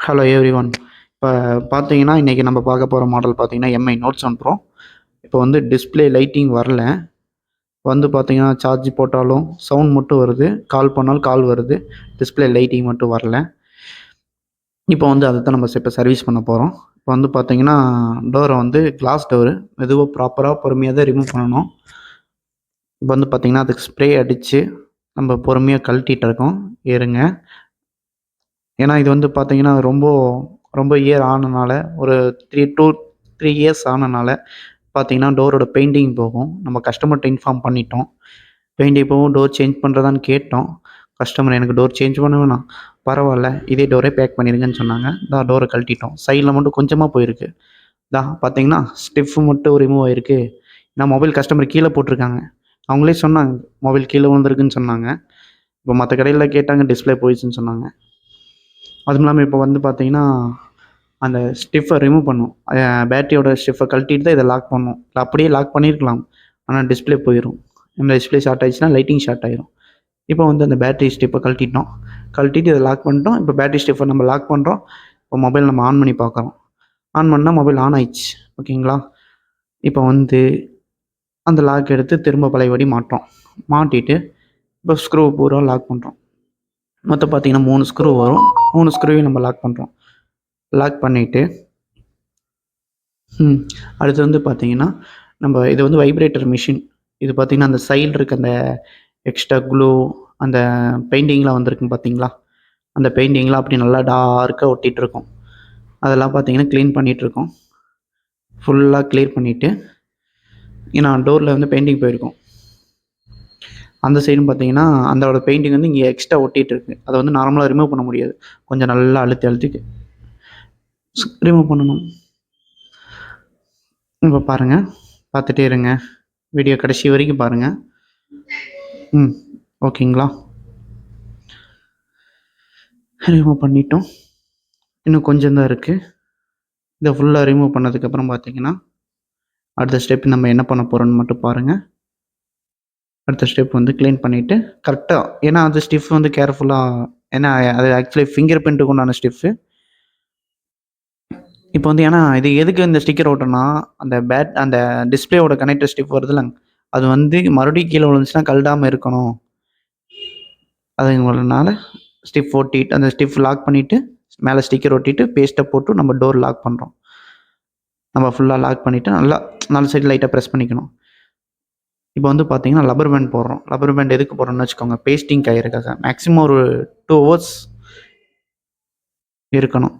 Hello everyone. இப்போ பார்த்தீங்கன்னா, இன்றைக்கி நம்ம பார்க்க போகிற மாடல் பார்த்தீங்கன்னா, எம்ஐ நோட் 7 ப்ரோ. இப்போ வந்து டிஸ்பிளே லைட்டிங் வரல. வந்து பார்த்தீங்கன்னா, சார்ஜ் போட்டாலும் சவுண்ட் மட்டும் வருது, கால் பண்ணாலும் கால் வருது, டிஸ்பிளே லைட்டிங் மட்டும் வரல. இப்போ வந்து அதை தான் நம்ம இப்போ சர்வீஸ் பண்ண போகிறோம். இப்போ வந்து பார்த்தீங்கன்னா, டோரை வந்து கிளாஸ் டோரு மெதுவாக ப்ராப்பராக பொறுமையாக தான் ரிமூவ் பண்ணணும். இப்போ வந்து பார்த்தீங்கன்னா, அதுக்கு ஸ்ப்ரே அடித்து நம்ம பொறுமையாக கழட்டிகிட்டு இருக்கோம். இருங்க. ஏன்னா இது வந்து பார்த்தீங்கன்னா, ரொம்ப ரொம்ப இயர் ஆனனால, ஒரு 3 இயர்ஸ் ஆனனால பார்த்தீங்கன்னா, டோரோட பெயிண்டிங் போகும். நம்ம கஸ்டமர்ட்ட இன்ஃபார்ம் பண்ணிட்டோம். பெயிண்டிங் போகும், டோர் சேஞ்ச் பண்ணுறதான்னு கேட்டோம். கஸ்டமர் எனக்கு டோர் சேஞ்ச் பண்ண வேணாம், பரவாயில்ல இதே டோரே பேக் பண்ணிடுங்கன்னு சொன்னாங்க. டோரை கழட்டிட்டோம். சைடில் மட்டும் கொஞ்சமாக போயிருக்கு. பார்த்தீங்கன்னா, ஸ்டிஃப்பு மட்டும் ரிமூவ் ஆகிருக்கு. நான் மொபைல் கஸ்டமர் கீழே போட்டிருக்காங்க. அவங்களே சொன்னாங்க, மொபைல் கீழே விழுந்திருக்குன்னு சொன்னாங்க. இப்போ மற்ற கடையில் கேட்டாங்க, டிஸ்பிளே போயிடுச்சுன்னு சொன்னாங்க. அதுவும் இல்லாமல் இப்போ வந்து பார்த்தீங்கன்னா, அந்த ஸ்டிஃப்பை ரிமூவ் பண்ணணும். பேட்டரியோட ஸ்டிஃப்பை கழட்டிட்டு தான் இதை லாக் பண்ணணும். இல்லை அப்படியே லாக் பண்ணியிருக்கலாம், ஆனால் டிஸ்பிளே போயிடும். இந்த டிஸ்பிளே ஷார்ட் ஆகிடுச்சுன்னா லைட்டிங் ஷார்ட் ஆயிரும். இப்போ வந்து அந்த பேட்டரி ஸ்டிஃப்பை கழட்டிட்டோம். கழட்டிட்டு இதை லாக் பண்ணிட்டோம். இப்போ பேட்டரி ஸ்டிஃப்பை நம்ம லாக் பண்ணுறோம். இப்போ மொபைல் நம்ம ஆன் பண்ணி பார்க்குறோம். ஆன் பண்ணால் மொபைல் ஆன் ஆயிடுச்சு. ஓகேங்களா? இப்போ வந்து அந்த லாக் எடுத்து திரும்ப பழையபடி மாட்டுறோம். மாட்டிட்டு இப்போ ஸ்க்ரூ பூரா லாக் பண்ணுறோம். மொத்தம் பார்த்தீங்கன்னா 3 ஸ்க்ரூ வரும். 3 ஸ்க்ரூவையும் நம்ம லாக் பண்ணுறோம். லாக் பண்ணிவிட்டு அடுத்து வந்து பார்த்தீங்கன்னா, நம்ம இது வந்து வைப்ரேட்டர் மிஷின். இது பார்த்தீங்கன்னா, அந்த சைடில் இருக்க அந்த எக்ஸ்ட்ரா க்ளூ, அந்த பெயிண்டிங்லாம் வந்திருக்கும் பார்த்தீங்களா? அந்த பெயிண்டிங்லாம் அப்படி நல்லா டார்க்காக ஒட்டிகிட்ருக்கும். அதெல்லாம் பார்த்தீங்கன்னா க்ளீன் பண்ணிகிட்ருக்கோம். ஃபுல்லாக க்ளியர் பண்ணிவிட்டு, ஏன்னா டோரில் வந்து பெயிண்டிங் போயிருக்கும். அந்த சைடும் பார்த்தீங்கன்னா, அதோட பெயிண்டிங் வந்து இங்கே எக்ஸ்ட்ரா ஒட்டிகிட்ருக்கு. அதை வந்து நார்மலாக ரிமூவ் பண்ண முடியாது. கொஞ்சம் நல்லா அழுத்தி அழுத்தி ரிமூவ் பண்ணணும். இப்போ பாருங்கள், பார்த்துட்டே இருங்க. வீடியோ கடைசி வரைக்கும் பாருங்கள். ஓகேங்களா? ரிமூவ் பண்ணிட்டோம். இன்னும் கொஞ்சம் தான் இருக்குது. இதை ஃபுல்லாக ரிமூவ் பண்ணதுக்கப்புறம் பார்த்தீங்கன்னா, அடுத்த ஸ்டெப் நம்ம என்ன பண்ண போகிறோன்னு மட்டும் பாருங்கள். அடுத்த ஸ்டெப் வந்து க்ளீன் பண்ணிவிட்டு கரெக்டாக, ஏன்னா அது ஸ்டிஃப் வந்து கேர்ஃபுல்லாக, ஏன்னா அது ஆக்சுவலி ஃபிங்கர் பிரிண்ட்டுக்கு உண்டான ஸ்டிஃப்பு. இப்போ வந்து ஏன்னா இது எதுக்கு இந்த ஸ்டிக்கர் ஓட்டணும்னா, அந்த டிஸ்பிளேவோட கனெக்டர் ஸ்டிஃப் வருதுல்லங்க, அது வந்து மறுபடியும் கீழே விழுந்துச்சுன்னா கழட்டாமல் இருக்கணும். அதுங்கிறதுனால ஸ்டிஃப் ஒட்டிட்டு, அந்த ஸ்டிஃப் லாக் பண்ணிவிட்டு மேலே ஸ்டிக்கர் ஒட்டிட்டு பேஸ்ட்டை போட்டு நம்ம டோர் லாக் பண்ணுறோம். நம்ம ஃபுல்லாக லாக் பண்ணிவிட்டு நல்லா 4 சைடு லைட்டாக ப்ரெஸ் பண்ணிக்கணும். இப்போ வந்து பார்த்தீங்கன்னா, ரப்பர் பேண்ட் போடுறோம். ரப்பர் பேண்ட் எதுக்கு போடுறோம்னு வச்சுக்கோங்க, பேஸ்டிங் ஆயிருக்காக மேக்ஸிமம் ஒரு 2 ஹவர்ஸ் இருக்கணும்.